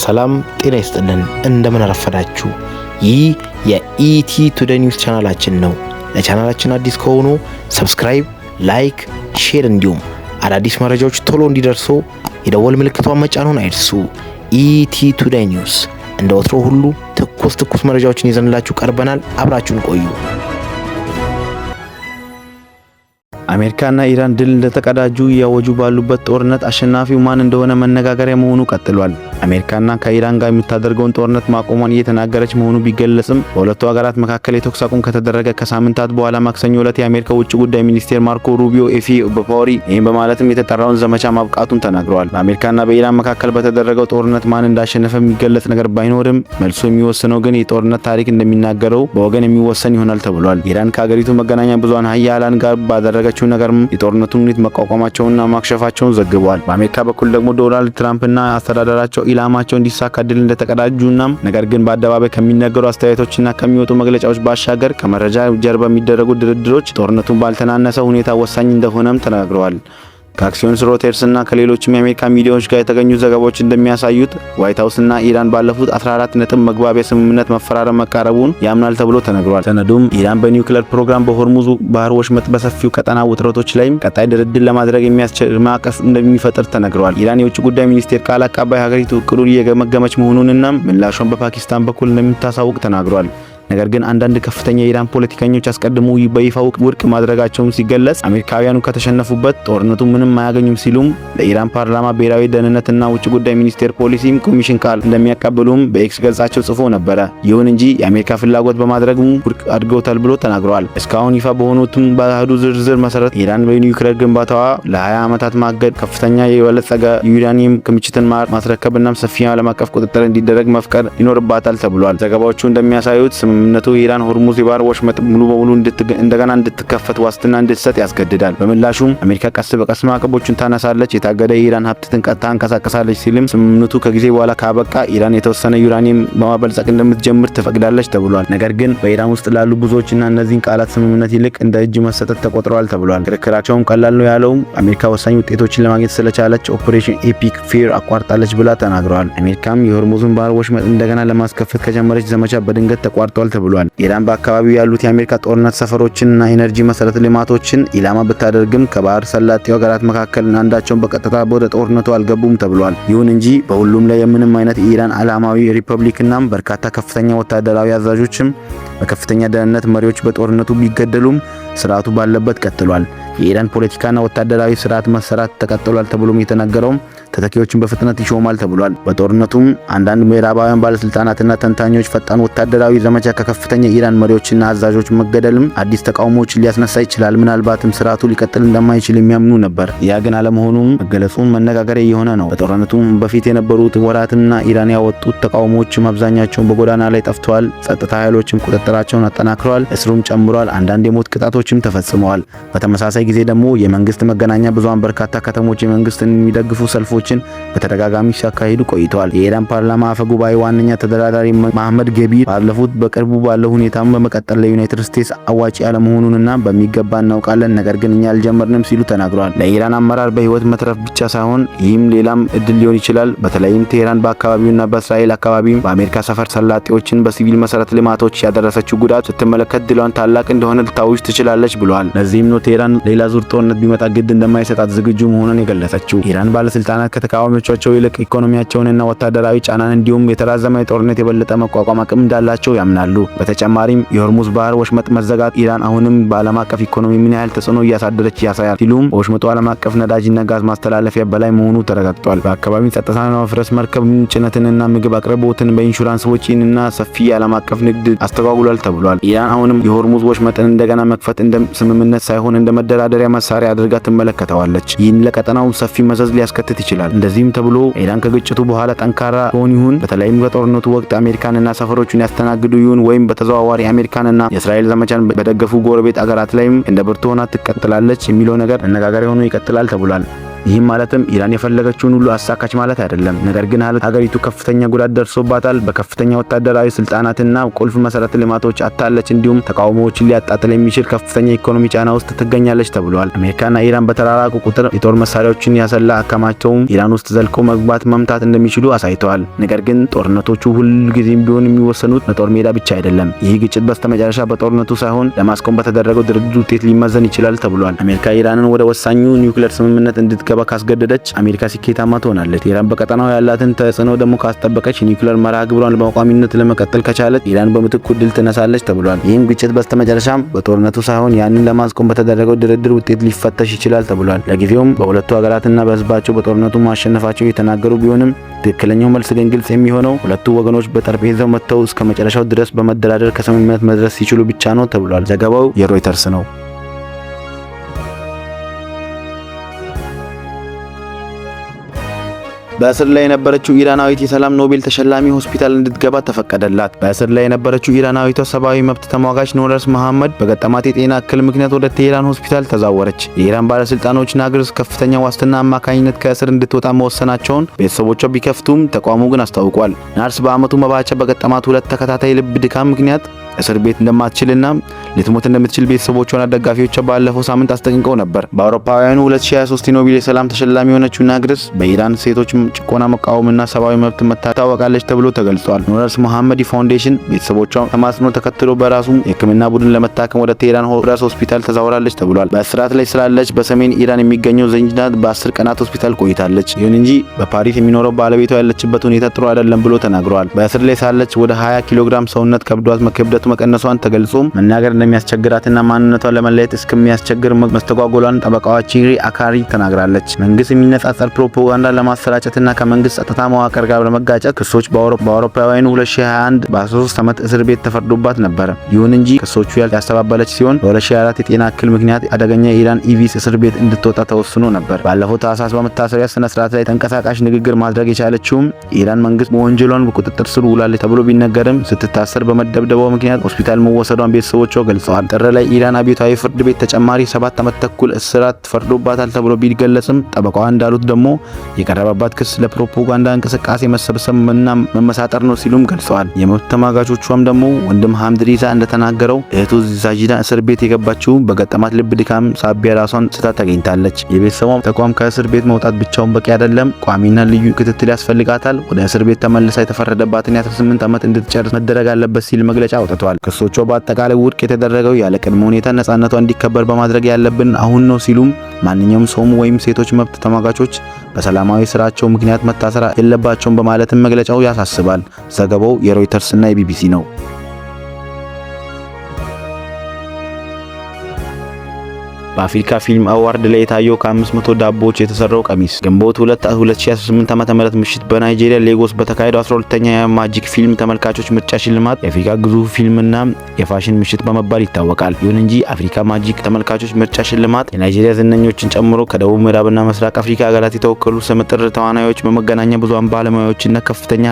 ሰላም ጤና ይስጥልን። እንደምን አረፈዳችሁ። ይህ የኢቲ ቱዴይ ኒውስ ቻናላችን ነው። ለቻናላችን አዲስ ከሆኑ ሰብስክራይብ፣ ላይክ፣ ሼር እንዲሁም አዳዲስ መረጃዎች ቶሎ እንዲደርሱ የደወል ምልክቷን መጫኑን አይርሱ። ኢቲ ቱዴይ ኒውስ እንደ ወትሮ ሁሉ ትኩስ መረጃዎችን ይዘንላችሁ ቀርበናል። አብራችሁን ቆዩ። አሜሪካና ኢራን ድል እንደተቀዳጁ ያወጁ ባሉበት ጦርነት አሸናፊው ማን እንደሆነ መነጋገሪያ መሆኑ ቀጥሏል። አሜሪካና ከኢራን ጋር የምታደርገውን ጦርነት ማቆሟን እየተናገረች መሆኑ ቢገለጽም በሁለቱ ሀገራት መካከል የተኩስ አቁም ከተደረገ ከሳምንታት በኋላ ማክሰኞ ዕለት የአሜሪካ ውጭ ጉዳይ ሚኒስቴር ማርኮ ሩቢዮ ኤፊ በፓሪ ይህን በማለትም የተጠራውን ዘመቻ ማብቃቱን ተናግረዋል። በአሜሪካና በኢራን መካከል በተደረገው ጦርነት ማን እንዳሸነፈ የሚገለጽ ነገር ባይኖርም መልሶ የሚወሰነው ግን የጦርነት ታሪክ እንደሚናገረው በወገን የሚወሰን ይሆናል ተብሏል። ኢራን ከሀገሪቱ መገናኛ ብዙሃን ሀያላን ጋር ባደረገችው ነገርም የጦርነቱን ሁኔታ መቋቋማቸውንና ማክሸፋቸውን ዘግበዋል። በአሜሪካ በኩል ደግሞ ዶናልድ ትራምፕና አስተዳደራቸው ኢላማቸው እንዲሳካ ድል እንደተቀዳጁና ነገር ግን በአደባባይ ከሚነገሩ አስተያየቶችና ከሚወጡ መግለጫዎች ባሻገር ከመረጃ ጀርባ የሚደረጉ ድርድሮች ጦርነቱን ባልተናነሰ ሁኔታ ወሳኝ እንደሆነም ተናግረዋል። ከአክሲዮንስ ሮይተርስ እና ከሌሎችም የአሜሪካ ሚዲያዎች ጋር የተገኙ ዘገባዎች እንደሚያሳዩት ዋይት ሃውስ እና ኢራን ባለፉት 14 ነጥብ መግባቢያ ስምምነት መፈራረም መቃረቡን ያምናል ተብሎ ተነግሯል። ሰነዱም ኢራን በኒውክሌር ፕሮግራም በሆርሙዝ ባህር ወሽመጥ በሰፊው ቀጠና ውጥረቶች ላይ ቀጣይ ድርድር ለማድረግ የሚያስችል ማዕቀፍ እንደሚፈጥር ተነግሯል። ኢራን የውጭ ጉዳይ ሚኒስቴር ቃል አቀባይ ሀገሪቱ እቅዱን እየገመገመች መሆኑንና ምላሹን በፓኪስታን በኩል እንደምታሳውቅ ተናግሯል። ነገር ግን አንዳንድ ከፍተኛ የኢራን ፖለቲከኞች አስቀድሞ በይፋ ውድቅ ማድረጋቸውን ሲገለጽ አሜሪካውያኑ ከተሸነፉበት ጦርነቱ ምንም አያገኙም ሲሉም ለኢራን ፓርላማ ብሔራዊ ደህንነትና ውጭ ጉዳይ ሚኒስቴር ፖሊሲ ኮሚሽን ቃል እንደሚያቀብሉም በኤክስ ገጻቸው ጽፎ ነበረ። ይሁን እንጂ የአሜሪካ ፍላጎት በማድረግ ውድቅ አድርገውታል ብሎ ተናግረዋል። እስካሁን ይፋ በሆኑትም በአህዱ ዝርዝር መሰረት ኢራን በኒውክሌር ግንባታዋ ለ20 ዓመታት ማገድ፣ ከፍተኛ የበለጸገ ዩራኒየም ክምችትን ማስረከብና ሰፊ ዓለም አቀፍ ቁጥጥር እንዲደረግ መፍቀድ ይኖርባታል ተብሏል። ዘገባዎቹ እንደሚያሳዩት ስምምነቱ ኢራን ሆርሙዝ የባህር ወሽመጥ ሙሉ በሙሉ እንደገና እንድትከፈት ዋስትና እንድትሰጥ ያስገድዳል። በምላሹም አሜሪካ ቀስ በቀስ ማዕቀቦችን ታነሳለች፣ የታገደ የኢራን ሀብትን ታንቀሳቀሳለች ሲልም ስምምነቱ ከጊዜ በኋላ ካበቃ ኢራን የተወሰነ ዩራኒየም በማበልጸግ እንደምትጀምር ትፈቅዳለች ተብሏል። ነገር ግን በኢራን ውስጥ ላሉ ብዙዎችና እነዚህን ቃላት ስምምነት ይልቅ እንደ እጅ መሰጠት ተቆጥረዋል ተብሏል። ክርክራቸውም ቀላል ነው ያለውም አሜሪካ ወሳኝ ውጤቶችን ለማግኘት ስለቻለች ኦፕሬሽን ኤፒክ ፌር አቋርጣለች ብላ ተናግረዋል። አሜሪካም የሆርሙዝን ባህር ወሽመጥ እንደገና ለማስከፈት ከጀመረች ዘመቻ በድንገት ተቋርጧል ተብሏል። ኢራን በአካባቢው ያሉት የአሜሪካ ጦርነት ሰፈሮችንና ኢነርጂ መሰረተ ልማቶችን ኢላማ ብታደርግም ከባህር ሰላጤው ሀገራት መካከል አንዳቸውን በቀጥታ ወደ ጦርነቱ አልገቡም ተብሏል። ይሁን እንጂ በሁሉም ላይ የምንም አይነት የኢራን ዓላማዊ ሪፐብሊክና በርካታ ከፍተኛ ወታደራዊ አዛዦችም በከፍተኛ ደህንነት መሪዎች በጦርነቱ ቢገደሉም ስርዓቱ ባለበት ቀጥሏል። የኢራን ፖለቲካና ወታደራዊ ስርዓት መሰራት ተቀጥሏል ተብሎም የተነገረው ተተኪዎችን በፍጥነት ይሾማል ተብሏል። በጦርነቱም አንዳንድ ምዕራባውያን ባለስልጣናትና ተንታኞች ፈጣን ወታደራዊ ዘመቻ ከከፍተኛ ኢራን መሪዎችና አዛዦች መገደልም አዲስ ተቃውሞዎችን ሊያስነሳ ይችላል፣ ምናልባትም ስርዓቱ ሊቀጥል እንደማይችል የሚያምኑ ነበር። ያ ግን አለመሆኑም መገለጹን መነጋገሪያ የሆነ ነው። በጦርነቱም በፊት የነበሩት ወራትና ኢራን ያወጡት ተቃውሞዎችም አብዛኛቸውን በጎዳና ላይ ጠፍተዋል። ጸጥታ ኃይሎችም ቁጥጥራቸውን አጠናክረዋል፣ እስሩም ጨምሯል፣ አንዳንድ የሞት ቅጣቶችም ተፈጽመዋል። በተመሳሳይ ጊዜ ደግሞ የመንግስት መገናኛ ብዙሃን በርካታ ከተሞች የመንግስትን የሚደግፉ ሰልፎችን በተደጋጋሚ ሲያካሂዱ ቆይተዋል። የኢራን ፓርላማ አፈ ጉባኤ ዋነኛ ተደራዳሪ መሐመድ ገቢር ባለፉት በቅርቡ ባለው ሁኔታም በመቀጠል ለዩናይትድ ስቴትስ አዋጪ ያለመሆኑንና በሚገባ እናውቃለን፣ ነገር ግን እኛ አልጀመርንም ሲሉ ተናግረዋል። ለኢራን አመራር በህይወት መትረፍ ብቻ ሳይሆን ይህም ሌላም እድል ሊሆን ይችላል። በተለይም ቴህራን በአካባቢውና በእስራኤል አካባቢ በአሜሪካ ሰፈር ሰላጤዎችን በሲቪል መሰረተ ልማቶች ያደረሰችው ጉዳት ስትመለከት ድሏን ታላቅ እንደሆነ ልታውጅ ትችላለች ብለዋል። ለዚህም ነው ቴህራን ሌላ ዙር ጦርነት ቢመጣ ግድ እንደማይሰጣት ዝግጁ መሆኑን የገለጸችው። ኢራን ባለስልጣናት ከተቃዋሚዎቻቸው ይልቅ ኢኮኖሚያቸውንና ወታደራዊ ጫናን እንዲሁም የተራዘመ ጦርነት የበለጠ መቋቋም አቅም እንዳላቸው ያምናሉ። በተጨማሪም የሆርሙዝ ባህር ወሽመጥ መዘጋት ኢራን አሁንም በዓለም አቀፍ ኢኮኖሚ ምን ያህል ተጽዕኖ እያሳደረች ያሳያል ሲሉም ወሽመጡ ዓለም አቀፍ ነዳጅና ጋዝ ማስተላለፊያ በላይ መሆኑ ተረጋግጧል። በአካባቢው ጸጥታና መፍረስ መርከብ ጭነትንና ምግብ አቅርቦትን በኢንሹራንስ ወጪንና ሰፊ የዓለም አቀፍ ንግድ አስተጓጉሏል ተብሏል። ኢራን አሁንም የሆርሙዝ ወሽመጥን እንደገና መክፈት እንደ ስምምነት ሳይሆን እንደ መደራደሪያ መሳሪያ አድርጋ ትመለከተዋለች። ይህን ለቀጠናው ሰፊ መዘዝ ሊያስከትት ይችላል። እንደዚህም ተብሎ ኢራን ከግጭቱ በኋላ ጠንካራ ሆን ይሁን በተለይም በጦርነቱ ወቅት አሜሪካንና ሰፈሮቹን ያስተናግዱ ይሁን ወይም በተዘዋዋሪ አሜሪካንና የእስራኤል ዘመቻን በደገፉ ጎረቤት አገራት ላይም እንደ ብርቱ ሆና ትቀጥላለች የሚለው ነገር አነጋጋሪ ሆኖ ይቀጥላል ተብሏል። ይህም ማለትም ኢራን የፈለገችውን ሁሉ አሳካች ማለት አይደለም። ነገር ግን ሀገሪቱ ከፍተኛ ጉዳት ደርሶባታል፣ በከፍተኛ ወታደራዊ ስልጣናትና ቁልፍ መሰረተ ልማቶች አታለች፣ እንዲሁም ተቃውሞዎችን ሊያጣጥል የሚችል ከፍተኛ ኢኮኖሚ ጫና ውስጥ ትገኛለች ተብሏል። አሜሪካና ኢራን በተራራቁ ቁጥር የጦር መሳሪያዎችን ያሰላ አከማችተውም ኢራን ውስጥ ዘልቀው መግባት መምታት እንደሚችሉ አሳይተዋል። ነገር ግን ጦርነቶቹ ሁልጊዜም ቢሆን የሚወሰኑት በጦር ሜዳ ብቻ አይደለም። ይህ ግጭት በስተመጨረሻ በጦርነቱ ሳይሆን ለማስቆም በተደረገው ድርድር ውጤት ሊመዘን ይችላል ተብሏል። አሜሪካ ኢራንን ወደ ወሳኙ ኒውክሌር ስምምነት እንድትገባ ካስገደደች አሜሪካ ስኬታማ ትሆናለች። ኢራን በቀጠናው ያላትን ተጽዕኖ ደግሞ ካስጠበቀች የኒውክሌር መርሃ ግብሯን በቋሚነት ለመቀጠል ከቻለች ኢራን በምትኩ ድል ትነሳለች ተብሏል። ይህም ግጭት በስተመጨረሻም በጦርነቱ ሳይሆን ያንን ለማስቆም በተደረገው ድርድር ውጤት ሊፈተሽ ይችላል ተብሏል። ለጊዜውም በሁለቱ ሀገራትና በህዝባቸው በጦርነቱ ማሸነፋቸው የተናገሩ ቢሆንም ትክክለኛው መልስ ግን ግልጽ የሚሆነው ሁለቱ ወገኖች በጠረጴዛው መጥተው እስከ መጨረሻው ድረስ በመደራደር ከስምምነት መድረስ ሲችሉ ብቻ ነው ተብሏል። ዘገባው የሮይተርስ ነው። በእስር ላይ የነበረችው ኢራናዊት የሰላም ኖቤል ተሸላሚ ሆስፒታል እንድትገባ ተፈቀደላት። በእስር ላይ የነበረችው ኢራናዊቷ ሰብአዊ መብት ተሟጋች ኖረስ መሐመድ በገጠማት የጤና እክል ምክንያት ወደ ቴሄራን ሆስፒታል ተዛወረች። የኢራን ባለስልጣኖች ናግርስ ከፍተኛ ዋስትና አማካኝነት ከእስር እንድትወጣ መወሰናቸውን ቤተሰቦቿ ቢከፍቱም ተቋሙ ግን አስታውቋል። ናርስ በአመቱ መባቻ በገጠማት ሁለት ተከታታይ ልብ ድካም ምክንያት እስር ቤት እንደማትችልና ልትሞት እንደምትችል ቤተሰቦቿና ደጋፊዎቿ ባለፈው ሳምንት አስጠንቅቀው ነበር። በአውሮፓውያኑ 2023 የኖቤል የሰላም ተሸላሚ የሆነችው ናግርስ በኢራን ሴቶች ጭቆና መቃወምና ሰብአዊ መብት መታወቃለች ተብሎ ተገልጿል። ኖረስ መሐመድ ፋውንዴሽን ቤተሰቦቿ ተማጽኖ ተከትሎ በራሱ የሕክምና ቡድን ለመታከም ወደ ቴሄራን ራስ ሆስፒታል ተዛውራለች ተብሏል። በእስራት ላይ ስላለች በሰሜን ኢራን የሚገኘው ዘንጅናት በ10 ቀናት ሆስፒታል ቆይታለች። ይሁን እንጂ በፓሪስ የሚኖረው ባለቤቷ ያለችበት ሁኔታ ጥሩ አይደለም ብሎ ተናግረዋል። በእስር ላይ ሳለች ወደ 20 ኪሎ ግራም ሰውነት ከብዷት ክብደቱ መቀነሷን ተገልጾም መናገር እንደሚያስቸግራትና ማንነቷን ለመለየት እስከሚያስቸግር መስተጓጎሏን ጠበቃዋ ቺሪ አካሪ ተናግራለች። መንግስት የሚነጻጸር ፕሮፓጋንዳ ለማሰራጨትና ከመንግስት ጸጥታ መዋቅር ጋር ለመጋጨት ክሶች በአውሮፓውያኑ 2021 በ13 ዓመት እስር ቤት ተፈርዶባት ነበር። ይሁን እንጂ ክሶቹ ያስተባበለች ሲሆን በ2024 የጤና እክል ምክንያት አደገኛ የኢራን ኢቪስ እስር ቤት እንድትወጣ ተወስኖ ነበር። ባለፈው ታህሳስ በመታሰቢያ ስነ ስርዓት ላይ ተንቀሳቃሽ ንግግር ማድረግ የቻለችውም የኢራን መንግስት በወንጀሏን በቁጥጥር ስር ውላለች ተብሎ ቢነገርም ስትታሰር በመደብደቧ ምክንያት ሆስፒታል መወሰዷን ቤተሰቦቿ ገልጸዋል። ጥር ላይ ኢራን አብዮታዊ ፍርድ ቤት ተጨማሪ 7 ዓመት ተኩል እስራት ፈርዶባታል ተብሎ ቢገለጽም ጠበቃዋ እንዳሉት ደግሞ የቀረበባት ክስ ለፕሮፓጋንዳ እንቅስቃሴ መሰብሰብና መመሳጠር ነው ሲሉም ገልጸዋል። የመብት ተሟጋቾቿም ደግሞ ወንድም ሐምድ ሪዛ እንደተናገረው እህቱ ዛጂዳ እስር ቤት የገባችው በገጠማት ልብ ድካም ሳቢያ ራሷን ስታ ተገኝታለች። የቤተሰቧ ተቋም ከእስር ቤት መውጣት ብቻውን በቂ አይደለም፣ ቋሚና ልዩ ክትትል ያስፈልጋታል፣ ወደ እስር ቤት ተመልሳ የተፈረደባትን የ18 ዓመት እንድትጨርስ መደረግ አለበት ሲል መግለጫ አውጥቷል። ክሶቿ በአጠቃላይ ውድቅ የተደረገው ያለ ቅድመ ሁኔታ ነጻነቷ እንዲከበር በማድረግ ያለብን አሁን ነው ሲሉም ማንኛውም ሰውም ወይም ሴቶች መብት ተሟጋቾች በሰላማዊ ስራቸው ምክንያት መታሰር የለባቸውም በማለትም መግለጫው ያሳስባል። ዘገባው የሮይተርስ እና የቢቢሲ ነው። በአፍሪካ ፊልም አዋርድ ላይ የታየው ከ500 ዳቦዎች የተሰራው ቀሚስ ግንቦት 2 2018 ዓ.ም ምሽት በናይጄሪያ ሌጎስ በተካሄደው 12ኛ የማጂክ ፊልም ተመልካቾች ምርጫ ሽልማት የአፍሪካ ግዙፍ ፊልምና የፋሽን ምሽት በመባል ይታወቃል። ይሁን እንጂ አፍሪካ ማጂክ ተመልካቾች ምርጫ ሽልማት የናይጄሪያ ዝነኞችን ጨምሮ ከደቡብ ምዕራብና ምስራቅ አፍሪካ ሀገራት የተወከሉ ስመጥር ተዋናዮች፣ በመገናኛ ብዙሃን ባለሙያዎችና ከፍተኛ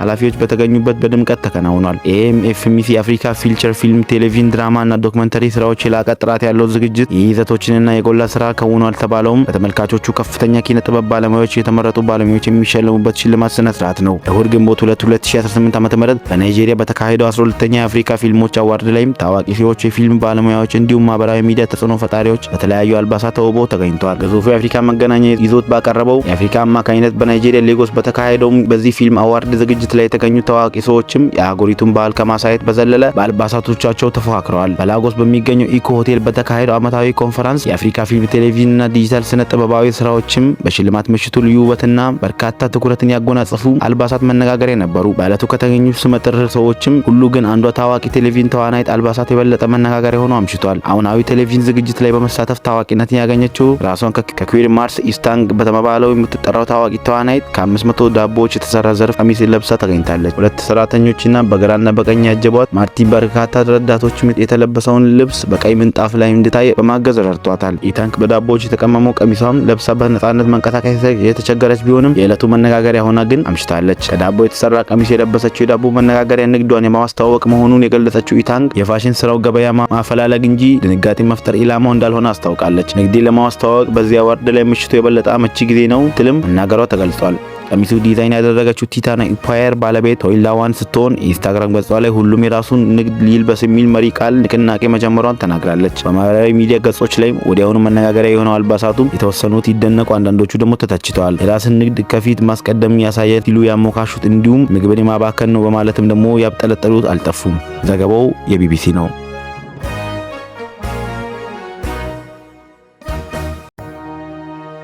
ኃላፊዎች በተገኙበት በድምቀት ተከናውኗል። ኤኤምኤፍሚሲ የአፍሪካ ፊልቸር ፊልም፣ ቴሌቪዥን፣ ድራማና ዶክመንተሪ ስራዎች የላቀ ጥራት ያለው ዝግጅት ይዘቶችንና የጎላ ስራ ከውኗል ተባለውም በተመልካቾቹ ከፍተኛ ኪነ ጥበብ ባለሙያዎች የተመረጡ ባለሙያዎች የሚሸለሙበት ሽልማት ስነ ስርዓት ነው። እሁድ ግንቦት 2 2018 ዓ.ም በናይጄሪያ በተካሄደው 12ኛ የአፍሪካ ፊልሞች አዋርድ ላይም ታዋቂ ፊዎች፣ የፊልም ባለሙያዎች እንዲሁም ማህበራዊ ሚዲያ ተጽዕኖ ፈጣሪዎች በተለያዩ አልባሳት ተውበው ተገኝተዋል። ግዙፉ የአፍሪካ መገናኛ ይዞት ባቀረበው የአፍሪካ አማካኝነት በናይጄሪያ ሌጎስ በተካሄደው በዚህ ፊልም አዋርድ ዝግጅት ላይ የተገኙ ታዋቂ ሰዎችም የአህጉሪቱን ባህል ከማሳየት በዘለለ በአልባሳቶቻቸው ተፎካክረዋል። በላጎስ በሚገኘው ኢኮ ሆቴል በተካሄደው ዓመታዊ ኮንፈረንስ የአፍሪካ ፊልም፣ ቴሌቪዥንና ዲጂታል ስነ ጥበባዊ ስራዎችም በሽልማት ምሽቱ ልዩ ውበትና በርካታ ትኩረትን ያጎናጸፉ አልባሳት መነጋገሪያ ነበሩ። በዕለቱ ከተገኙ ስመጥር ሰዎችም ሁሉ ግን አንዷ ታዋቂ ቴሌቪዥን ተዋናይት አልባሳት የበለጠ መነጋገሪያ ሆኖ አምሽቷል። አሁናዊ ቴሌቪዥን ዝግጅት ላይ በመሳተፍ ታዋቂነትን ያገኘችው ራሷን ከኩዊር ማርስ ኢስታንግ በተባለው የምትጠራው ታዋቂ ተዋናይት ከ500 ዳቦዎች የተሰራ ዘርፍ ቀሚስ ለብሳ ተገኝታለች። ሁለት ሰራተኞችና በግራና በቀኝ ያጀቧት ማርቲ በርካታ ረዳቶች የተለበሰውን ልብስ በቀይ ምንጣፍ ላይ እንድታይ በማገዝ ሰርቷታል። ኢታንክ በዳቦዎች የተቀመመው ቀሚሷም ለብሳ በነጻነት መንቀሳቀስ የተቸገረች ቢሆንም የዕለቱ መነጋገሪያ ሆና ግን አምሽታለች። ከዳቦ የተሰራ ቀሚስ የለበሰችው የዳቦ መነጋገሪያ ንግዷን የማስተዋወቅ መሆኑን የገለጸችው ኢታንክ የፋሽን ስራው ገበያ ማፈላለግ እንጂ ድንጋጤ መፍጠር ኢላማው እንዳልሆነ አስታውቃለች። ንግዴን ለማስተዋወቅ በዚያ ወርድ ላይ ምሽቱ የበለጠ አመቺ ጊዜ ነው ትልም መናገሯ ተገልጿል። ቀሚሱ ዲዛይን ያደረገችው ቲታና ኢምፓየር ባለቤት ቶይላዋን ስትሆን ኢንስታግራም ገጿ ላይ ሁሉም የራሱን ንግድ ሊልበስ የሚል መሪ ቃል ንቅናቄ መጀመሯን ተናግራለች። በማህበራዊ ሚዲያ ገጾች ላይ ወዲያውኑ መነጋገሪያ የሆነው አልባሳቱም የተወሰኑት ይደነቁ፣ አንዳንዶቹ ደግሞ ተተችተዋል። የራስን ንግድ ከፊት ማስቀደም ያሳያል ሲሉ ያሞካሹት እንዲሁም ምግብን የማባከን ነው በማለትም ደግሞ ያብጠለጠሉት አልጠፉም። ዘገባው የቢቢሲ ነው።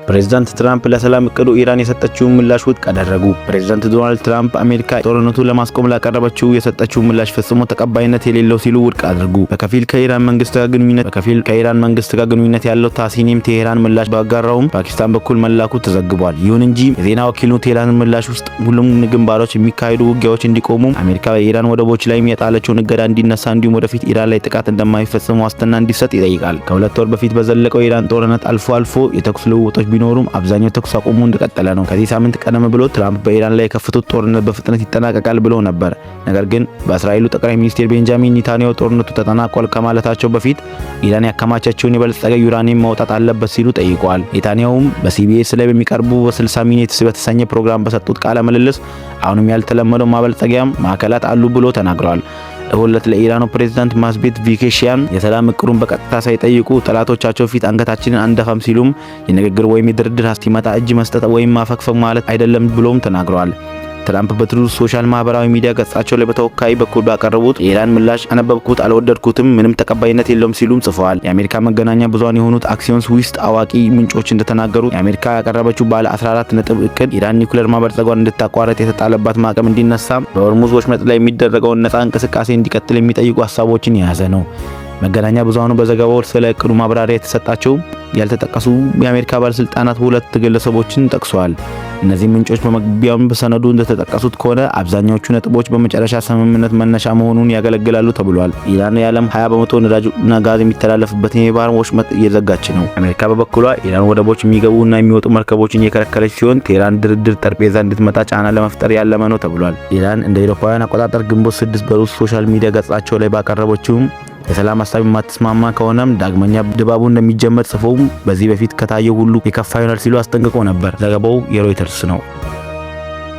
ፕሬዝዳንት ትራምፕ ለሰላም እቅዱ ኢራን የሰጠችውን ምላሽ ውድቅ አደረጉ። ፕሬዝዳንት ዶናልድ ትራምፕ አሜሪካ ጦርነቱን ለማስቆም ላቀረበችው የሰጠችው ምላሽ ፈጽሞ ተቀባይነት የሌለው ሲሉ ውድቅ አድርጉ። በከፊል ከኢራን መንግስት ጋር ግንኙነት ያለው ታሲኒም ቴሄራን ምላሽ ባጋራውም ፓኪስታን በኩል መላኩ ተዘግቧል። ይሁን እንጂ የዜና ወኪሉ ቴሄራን ምላሽ ውስጥ ሁሉም ግንባሮች የሚካሄዱ ውጊያዎች እንዲቆሙ፣ አሜሪካ በኢራን ወደቦች ላይ ያጣለችውን እገዳ እንዲነሳ እንዲሁም ወደፊት ኢራን ላይ ጥቃት እንደማይፈጽም ዋስትና እንዲሰጥ ይጠይቃል። ከ2 ወር በፊት በዘለቀው የኢራን ጦርነት አልፎ የተኩስ ልውውጦች ቢኖሩም አብዛኛው ተኩስ አቁሙ እንደቀጠለ ነው። ከዚህ ሳምንት ቀደም ብሎ ትራምፕ በኢራን ላይ የከፈቱት ጦርነት በፍጥነት ይጠናቀቃል ብሎ ነበር። ነገር ግን በእስራኤሉ ጠቅላይ ሚኒስትር ቤንጃሚን ኔታንያሁ ጦርነቱ ተጠናቋል ከማለታቸው በፊት ኢራን ያከማቸችውን የበለጸገ ዩራኒየም ማውጣት አለበት ሲሉ ጠይቀዋል። ኔታንያሁም በሲቢኤስ ላይ በሚቀርቡ በ60 ሚኒትስ በተሰኘ ፕሮግራም በሰጡት ቃለ ምልልስ አሁንም ያልተለመደው ማበልጸጊያም ማዕከላት አሉ ብሎ ተናግረዋል። እሁለት ለኢራኑ ፕሬዝዳንት ማስቤት ቪኬሽያን የሰላም እቅዱን በቀጥታ ሳይጠይቁ ጠላቶቻቸው ፊት አንገታችንን አንደፋም ሲሉም የንግግር ወይም የድርድር ሀሳብ እጅ መስጠት ወይም ማፈግፈግ ማለት አይደለም ብሎም ተናግረዋል። ትራምፕ በትሩዝ ሶሻል ማህበራዊ ሚዲያ ገጻቸው ላይ በተወካይ በኩል ባቀረቡት የኢራን ምላሽ አነበብኩት፣ አልወደድኩትም፣ ምንም ተቀባይነት የለውም ሲሉም ጽፈዋል። የአሜሪካ መገናኛ ብዙሃን የሆኑት አክሲዮንስ ውስጥ አዋቂ ምንጮች እንደተናገሩት የአሜሪካ ያቀረበችው ባለ 14 ነጥብ እቅድ ኢራን ኒውክሌር ማበልጸጓን እንድታቋርጥ የተጣለባት ማዕቀብ እንዲነሳ፣ በሆርሙዝ ወሽመጥ ላይ የሚደረገውን ነጻ እንቅስቃሴ እንዲቀጥል የሚጠይቁ ሀሳቦችን የያዘ ነው። መገናኛ ብዙሃኑ በዘገባው ስለ እቅዱ ማብራሪያ የተሰጣቸው ያልተጠቀሱ የአሜሪካ ባለስልጣናት ሁለት ግለሰቦችን ጠቅሰዋል። እነዚህ ምንጮች በመግቢያው በሰነዱ እንደተጠቀሱት ከሆነ አብዛኛዎቹ ነጥቦች በመጨረሻ ስምምነት መነሻ መሆኑን ያገለግላሉ ተብሏል። ኢራን የዓለም 20% ነዳጅና ጋዝ የሚተላለፍበትን የባህር ወሽመጥ እየዘጋች ነው። አሜሪካ በበኩሏ ኢራን ወደቦች የሚገቡና የሚወጡ መርከቦችን እየከለከለች ሲሆን ቴህራን ድርድር ጠረጴዛ እንድትመጣ ጫና ለመፍጠር ያለመ ነው ተብሏል። ኢራን እንደ አውሮፓውያን አቆጣጠር ግንቦት 6 በሩስ ሶሻል ሚዲያ ገጻቸው ላይ ባቀረበችው የሰላም ሀሳብ የማትስማማ ከሆነም ዳግመኛ ድባቡ እንደሚጀመር ጽፈው በዚህ በፊት ከታየው ሁሉ የከፋ ይሆናል ሲሉ አስጠንቅቆ ነበር። ዘገባው የሮይተርስ ነው።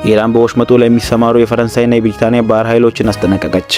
ኢራን በወሽመጡ ላይ የሚሰማሩ የፈረንሳይና የብሪታንያ ባህር ኃይሎችን አስጠነቀቀች።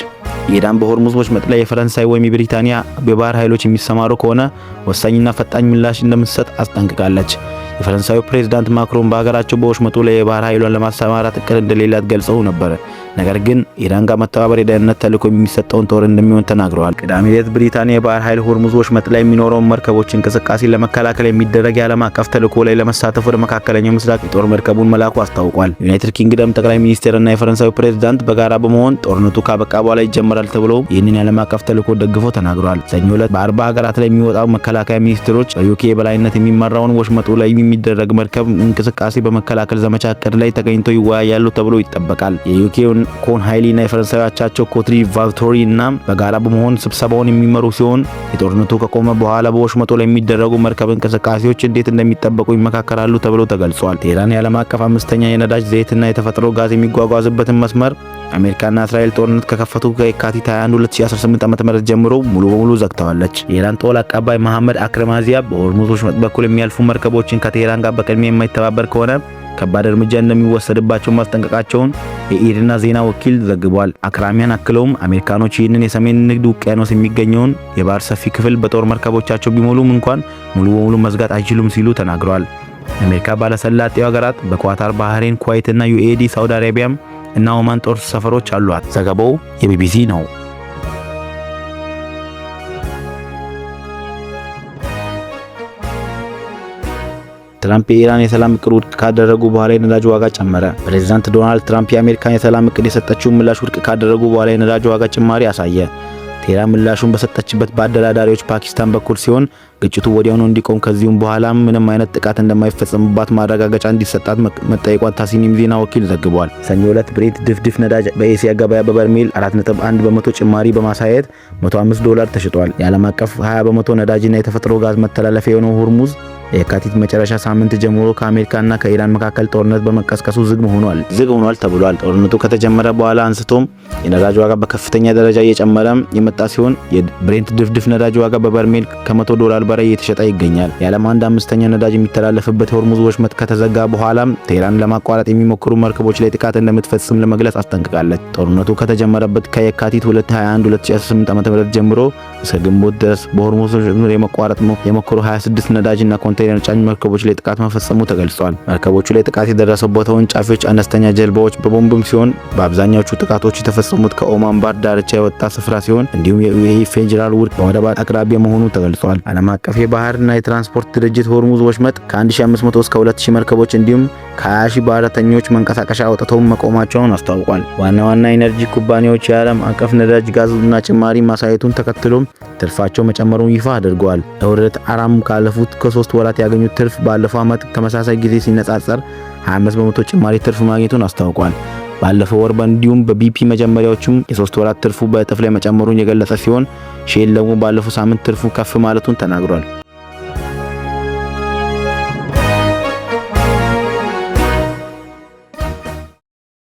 ኢራን በሆርሙዝ ወሽመጥ ላይ የፈረንሳይ ወይም የብሪታንያ የባህር ኃይሎች የሚሰማሩ ከሆነ ወሳኝና ፈጣኝ ምላሽ እንደምትሰጥ አስጠንቅቃለች። የፈረንሳዩ ፕሬዝዳንት ማክሮን በሀገራቸው በወሽመጡ ላይ የባህር ኃይሏን ለማሰማራት እቅድ እንደሌላት ገልጸው ነበር። ነገር ግን ኢራን ጋር መተባበር የደህንነት ተልዕኮ የሚሰጠውን ጦር እንደሚሆን ተናግረዋል። ቅዳሜ ዕለት ብሪታንያ የባህር ኃይል ሆርሙዝ ወሽመጥ ላይ የሚኖረውን መርከቦች እንቅስቃሴ ለመከላከል የሚደረግ የዓለም አቀፍ ተልዕኮ ላይ ለመሳተፍ ወደ መካከለኛው ምስራቅ የጦር መርከቡን መላኩ አስታውቋል። ዩናይትድ ኪንግደም ጠቅላይ ሚኒስትርና የፈረንሳዩ ፕሬዝዳንት በጋራ በመሆን ጦርነቱ ካበቃ በኋላ ይጀምራል ተብሎ ይህንን የዓለም አቀፍ ተልዕኮ ደግፈው ተናግረዋል። ሰኞ ዕለት በ40 ሀገራት ላይ የሚወጣው መከላከያ ሚኒስትሮች በዩኬ የበላይነት የሚመራውን ወሽመጡ ላይ የሚደረግ መርከብ እንቅስቃሴ በመከላከል ዘመቻ እቅድ ላይ ተገኝተው ይወያያሉ ተብሎ ይጠበቃል። የዩኬውን ኮን ሃይሊና የፈረንሳዮቻቸው ኮትሪ ቫልቶሪ እና በጋራ በመሆን ስብሰባውን የሚመሩ ሲሆን የጦርነቱ ከቆመ በኋላ በወሽመጡ ላይ የሚደረጉ መርከብ እንቅስቃሴዎች እንዴት እንደሚጠበቁ ይመካከራሉ ተብሎ ተገልጿል። ቴህራን የዓለም አቀፍ አምስተኛ የነዳጅ ዘይትና የተፈጥሮ ጋዝ የሚጓጓዝበትን መስመር አሜሪካና እስራኤል ጦርነት ከከፈቱ ከየካቲት 21 2018 ዓ.ም ጀምሮ ሙሉ በሙሉ ዘግተዋለች። የኢራን ጦር አቀባይ መሐመድ አክረማዚያ በሆርሙዝ ወሽመጥ በኩል የሚያልፉ መርከቦችን ከቴህራን ጋር በቅድሚያ የማይተባበር ከሆነ ከባድ እርምጃ እንደሚወሰድባቸው ማስጠንቀቃቸውን የኢርና ዜና ወኪል ዘግቧል። አክራሚያን አክለውም አሜሪካኖች ይህንን የሰሜን ንግድ ውቅያኖስ የሚገኘውን የባህር ሰፊ ክፍል በጦር መርከቦቻቸው ቢሞሉም እንኳን ሙሉ በሙሉ መዝጋት አይችሉም ሲሉ ተናግረዋል። አሜሪካ ባለሰላጤው ሀገራት በኳታር፣ ባህሬን፣ ኩዌትና ዩኤኢ፣ ሳውዲ አረቢያም እና ኦማን ጦር ሰፈሮች አሏት። ዘገባው የቢቢሲ ነው። ትራምፕ የኢራን የሰላም እቅድ ውድቅ ካደረጉ በኋላ የነዳጅ ዋጋ ጨመረ። ፕሬዝዳንት ዶናልድ ትራምፕ የአሜሪካን የሰላም እቅድ የሰጠችውን ምላሽ ውድቅ ካደረጉ በኋላ የነዳጅ ዋጋ ጭማሪ አሳየ። ቴህራን ምላሹን በሰጠችበት በአደራዳሪዎች ፓኪስታን በኩል ሲሆን ግጭቱ ወዲያውኑ እንዲቆም ከዚሁም በኋላ ምንም አይነት ጥቃት እንደማይፈጸምባት ማረጋገጫ እንዲሰጣት መጠየቋን ታስኒም ዜና ወኪል ዘግቧል። ሰኞ ዕለት ብሬንት ድፍድፍ ነዳጅ በኤስያ ገበያ በበርሜል 4.1 በመቶ ጭማሪ በማሳየት $105 ተሽጧል። የዓለም አቀፍ 20 በመቶ ነዳጅና የተፈጥሮ ጋዝ መተላለፊያ የሆነው ሆርሙዝ የካቲት መጨረሻ ሳምንት ጀምሮ ከአሜሪካና ከኢራን መካከል ጦርነት በመቀስቀሱ ዝግ ሆኗል ተብሏል። ጦርነቱ ከተጀመረ በኋላ አንስቶም የነዳጅ ዋጋ በከፍተኛ ደረጃ እየጨመረ የመጣ ሲሆን የብሬንት ድፍድፍ ነዳጅ ዋጋ በበርሜል $100 በላይ እየተሸጠ ይገኛል። የዓለም 1/5 ነዳጅ የሚተላለፍበት የሆርሙዝ ወሽመጥ ከተዘጋ በኋላ ቴህራን ለማቋረጥ የሚሞክሩ መርከቦች ላይ ጥቃት እንደምትፈጽም ለመግለጽ አስጠንቅቃለች። ጦርነቱ ከተጀመረበት ከየካቲት 21 2018 ዓ.ም ጀምሮ እስከ ግንቦት ድረስ በሆርሙዝ የመቋረጥ የሞከሩ 26 ነዳጅና ኮንቴይነር ጫኝ መርከቦች ላይ ጥቃት መፈጸሙ ተገልጿል። መርከቦቹ ላይ ጥቃት የደረሰበት ተወንጫፊዎች አነስተኛ ጀልባዎች በቦምብም ሲሆን በአብዛኛዎቹ ጥቃቶች የተፈጸሙት ከኦማን ባህር ዳርቻ የወጣ ስፍራ ሲሆን እንዲሁም የዩኤኢ ፌዴራል ውድ በወደብ አቅራቢያ መሆኑ ተገልጿል። ዓለም አቀፍ የባህርና የትራንስፖርት ድርጅት ሆርሙዝ ወሽመጥ ከ1500 እስከ 2000 መርከቦች እንዲሁም ከ20,000 ባህረተኞች መንቀሳቀሻ አውጥተው መቆማቸውን አስታውቋል። ዋና ኢነርጂ ኩባንያዎች የዓለም አቀፍ ነዳጅ ጋዝና ጭማሪ ማሳየቱን ተከትሎ ትርፋቸው መጨመሩን ይፋ አድርገዋል። ለሁለት አራም ካለፉት ከ3 ወራት ያገኙት ትርፍ ባለፈው ዓመት ተመሳሳይ ጊዜ ሲነጻጸር 25 በመቶ ጭማሪ ትርፍ ማግኘቱን አስታውቋል። ባለፈው ወር እንዲሁም በቢፒ መጀመሪያዎቹም የ3 ወራት ትርፉ በእጥፍ ላይ መጨመሩን የገለጸ ሲሆን ሼል ደግሞ ባለፈው ሳምንት ትርፉ ከፍ ማለቱን ተናግሯል።